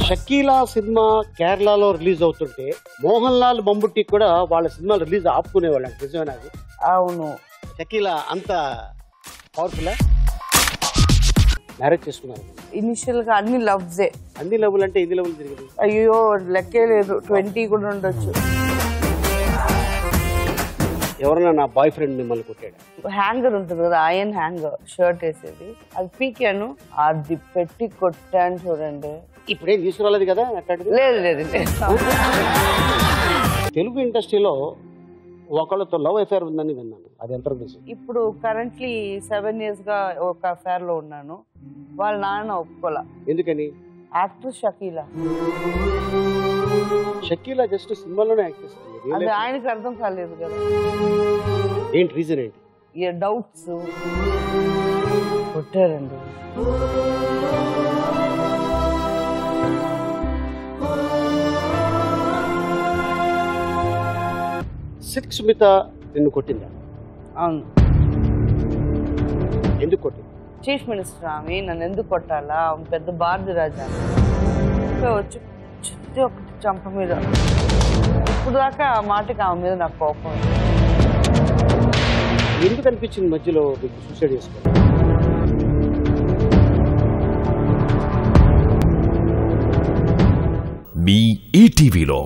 Shakeela cinema కేరళలో release అవుతుంటే మోహన్ లాల్ మమ్ముట్టి కూడా వాళ్ళ సినిమాలు రిలీజ్ ఆపుకునేవాళ్ళు. నిజమేనా అది? అవును. షకీలా అంత పవర్ఫుల్. మ్యారేజ్ చేసుకున్నారు. ఇనిషియల్ గా అన్ని లవ్సే. అన్ని లవ్లు అంటే ఎన్ని లవ్లు జరిగింది? అయ్యో లెక్కే లేదు, 20 కూడా ఉండొచ్చు. ఎవరైనా నా బాయ్ ఫ్రెండ్ మిమ్మల్ని కొట్టాడు? హ్యాంగర్ ఉంటుంది కదా, ఐరన్ హ్యాంగర్, షర్ట్ వేసేది, అది పీకాను, అది పెట్టి కొట్టాను చూడండి. ఇప్పుడేం తీసుకురాలేదు కదా? లేదు లేదు. తెలుగు ఇండస్ట్రీలో ఒకళ్ళతో లవ్ అఫేర్ ఉందని విన్నాను, అది ఎంతవరకు నిజం? ఇప్పుడు కరెంట్లీ 7 years గా ఒక అఫేర్ లో ఉన్నాను. వాళ్ళ నాన్న ఒప్పుకోలా. ఎందుకని? యాక్ట్రెస్ షకీలా. షకీలా జస్ట్ సినిమాలోనే యాక్ట్ చేస్తుంది. అది ఆయనకి అర్థం కాలేదు కదా. ఏంటి రీజన్? ఏంటి డౌట్స్? కొట్టారండి. సిల్క్ స్మిత నిన్ను కొట్టిందా? అవును. ఎందుకు కొట్టింది? చీఫ్ మినిస్టర్ ఆమె, నన్ను ఎందుకు కొట్టాలా? ఆమె పెద్ద భారతి రాజా వచ్చి చుట్టూ ఒకటి చంప మీద. ఇప్పుడు దాకా ఆ మాటకి ఆమె మీద నాకు కోపం. ఎందుకు అనిపించింది మధ్యలో మీకు సూసైడ్ చేసుకోవాలి? మీ ఈటీవీలో